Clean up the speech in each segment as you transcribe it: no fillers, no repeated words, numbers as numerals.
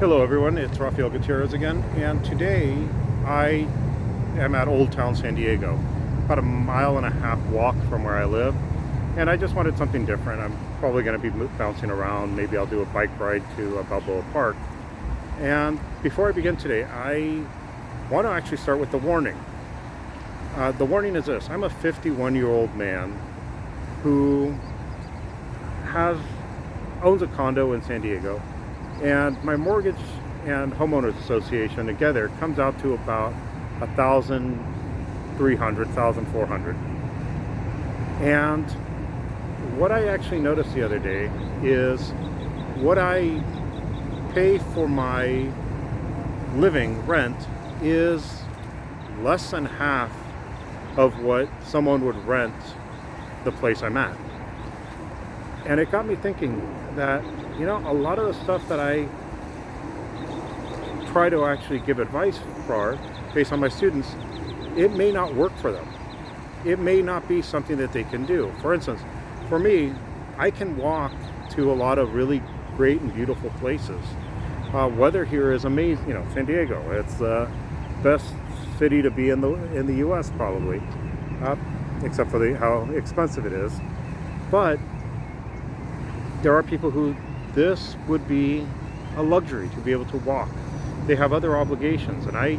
Hello everyone, it's Rafael Gutierrez again, and today I am at Old Town San Diego, about a mile and a half walk from where I live, and I just wanted something different. I'm probably going to be bouncing around. Maybe I'll do a bike ride to Balboa Park. And before I begin today, I want to actually start with the warning. The warning is this: I'm a 51-year-old man who owns a condo in San Diego, and my mortgage and homeowners association together comes out to about $1,300, $1,400. And what I actually noticed the other day is what I pay for my living rent is less than half of what someone would rent the place I'm at. And it got me thinking that, a lot of the stuff that I try to actually give advice for based on my students, it may not work for them. It may not be something that they can do. For instance, for me, I can walk to a lot of really great and beautiful places. Weather here is amazing. San Diego, it's the best city to be in the U.S. probably, except for how expensive it is. But there are people who this would be a luxury to be able to walk. They have other obligations, and I,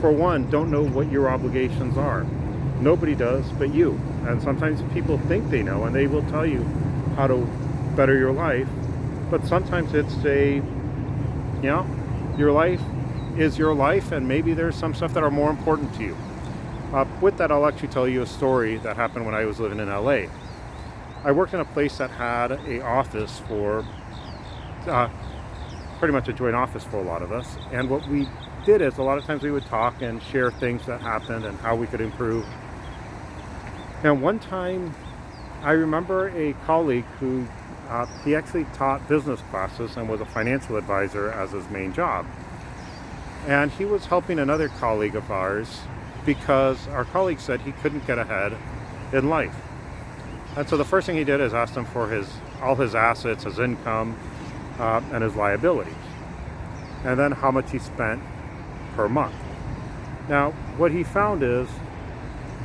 for one, don't know what your obligations are. Nobody does but you. And sometimes people think they know, and they will tell you how to better your life. But sometimes it's your life is your life, and maybe there's some stuff that are more important to you. With that, I'll actually tell you a story that happened when I was living in LA. I worked in a place that had an office for, pretty much a joint office for a lot of us. And what we did is a lot of times we would talk and share things that happened and how we could improve. And one time I remember a colleague who, he actually taught business classes and was a financial advisor as his main job. And he was helping another colleague of ours because our colleague said he couldn't get ahead in life. And so the first thing he did is asked him for all his assets, his income, and his liabilities, and then how much he spent per month. Now, what he found is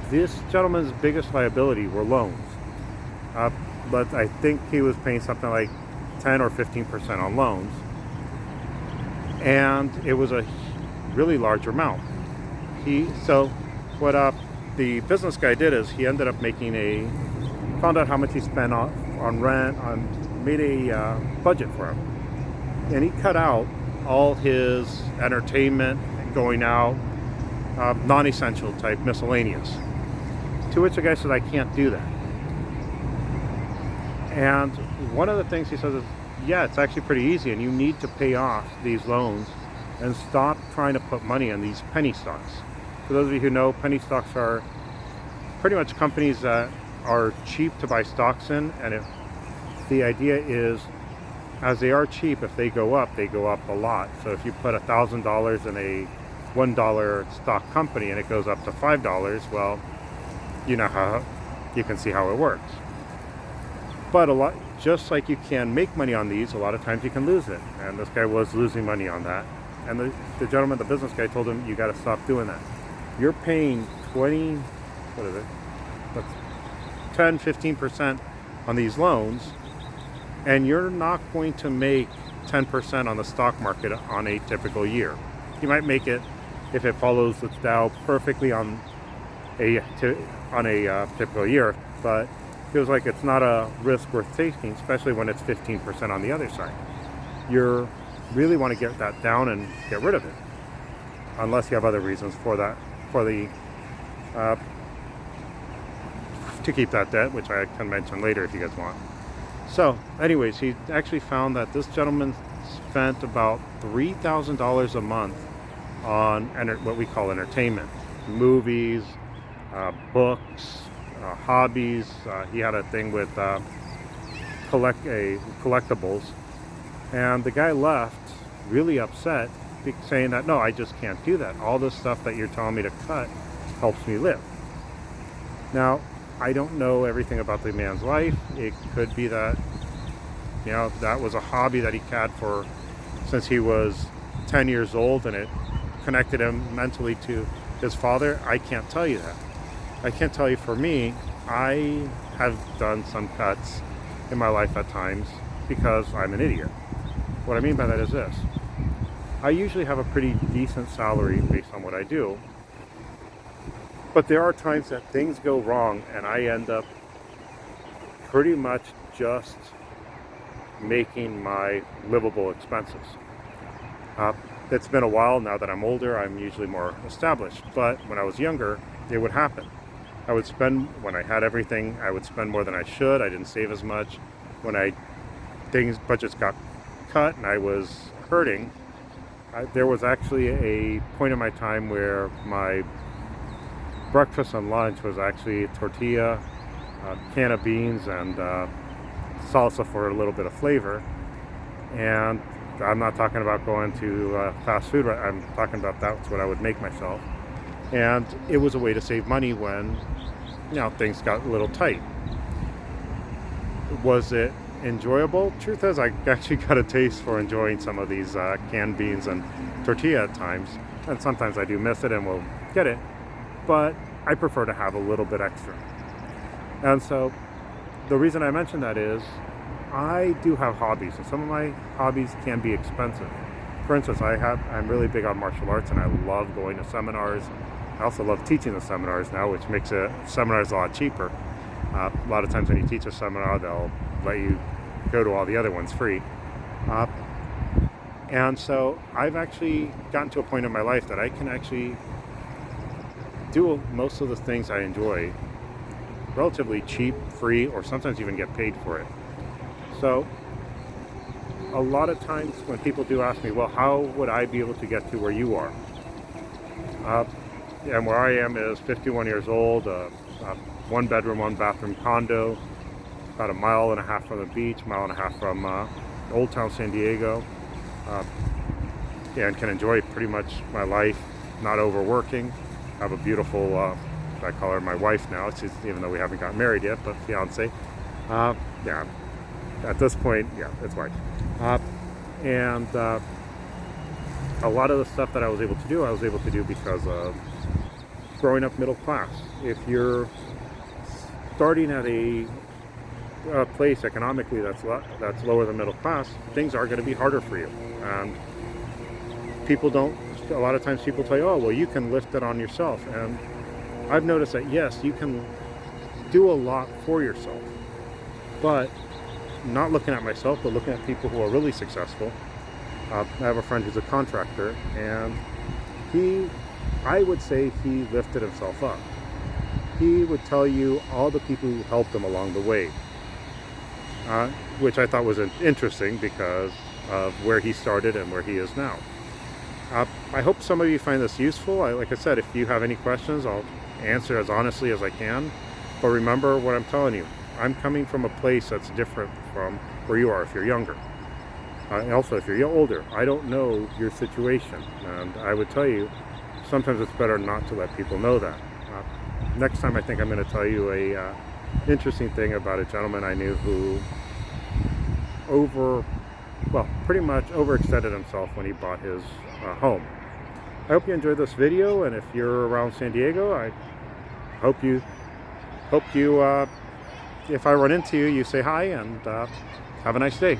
this gentleman's biggest liability were loans, but I think he was paying something like 10 or 15% on loans, and it was a really large amount. So what the business guy did is he ended up found out how much he spent on rent, made a budget for him. And he cut out all his entertainment, going out, non-essential type miscellaneous. To which the guy said, I can't do that. And one of the things he says is, yeah, it's actually pretty easy, and you need to pay off these loans and stop trying to put money in these penny stocks. For those of you who know, penny stocks are pretty much companies that are cheap to buy stocks in, and the idea is, as they are cheap, if they go up a lot. So if you put $1,000 in a $1 stock company and it goes up to $5, well, you can see how it works. But just like you can make money on these, a lot of times you can lose it. And this guy was losing money on that. And the gentleman, the business guy, told him, you got to stop doing that. You're paying 10, 15% on these loans, and you're not going to make 10% on the stock market on a typical year. You might make it if it follows the Dow perfectly on a typical year, but it feels like it's not a risk worth taking, especially when it's 15% on the other side. You really want to get that down and get rid of it, unless you have other reasons to keep that debt, which I can mention later if you guys want. So anyways, he actually found that this gentleman spent about $3,000 a month on what we call entertainment, movies, books, hobbies. He had a thing with collectibles, and the guy left really upset, saying that, no, I just can't do that. All this stuff that you're telling me to cut helps me live. Now, I don't know everything about the man's life. It could be that, that was a hobby that he had for since he was 10 years old, and it connected him mentally to his father. I can't tell you that. I can't tell you. For me, I have done some cuts in my life at times because I'm an idiot. What I mean by that is this: I usually have a pretty decent salary based on what I do, but there are times that things go wrong and I end up pretty much just making my livable expenses. It's been a while now that I'm older. I'm usually more established, but when I was younger, it would happen. I would spend, when I had everything, I would spend more than I should. I didn't save as much. When budgets got cut and I was hurting, there was actually a point in my time where my breakfast and lunch was actually tortilla, a can of beans, and salsa for a little bit of flavor. And I'm not talking about going to fast food. I'm talking about that's what I would make myself. And it was a way to save money when, things got a little tight. Was it enjoyable? Truth is, I actually got a taste for enjoying some of these canned beans and tortilla at times. And sometimes I do miss it and will get it. But I prefer to have a little bit extra. And so the reason I mention that is I do have hobbies, and some of my hobbies can be expensive. For instance, I'm really big on martial arts, and I love going to seminars. I also love teaching the seminars now, which makes seminars a lot cheaper. A lot of times when you teach a seminar, they'll let you go to all the other ones free. And so I've actually gotten to a point in my life that I can actually do most of the things I enjoy relatively cheap, free, or sometimes even get paid for it. So a lot of times when people do ask me, well, how would I be able to get to where you are? And where I am is 51 years old, a one bedroom, one bathroom condo, about a mile and a half from the beach, mile and a half from Old Town San Diego, and can enjoy pretty much my life, not overworking. I have a beautiful, I call her my wife now, even though we haven't gotten married yet, but fiance. Yeah, at this point, yeah, it's wife. And a lot of the stuff that I was able to do because of growing up middle class. If you're starting at a place economically that's lower than middle class, things are going to be harder for you. And a lot of times people tell you, oh, well, you can lift it on yourself. And I've noticed that, yes, you can do a lot for yourself, but not looking at myself, but looking at people who are really successful. I have a friend who's a contractor, and I would say he lifted himself up. He would tell you all the people who helped him along the way, which I thought was interesting because of where he started and where he is now. I hope some of you find this useful. Like I said, if you have any questions, I'll answer as honestly as I can. But remember what I'm telling you. I'm coming from a place that's different from where you are if you're younger. Also, if you're older, I don't know your situation. And I would tell you, sometimes it's better not to let people know that. Next time, I think I'm going to tell you a interesting thing about a gentleman I knew who pretty much overextended himself when he bought his home. I hope you enjoyed this video, and if you're around San Diego, I hope you if I run into you, you say hi, and have a nice day.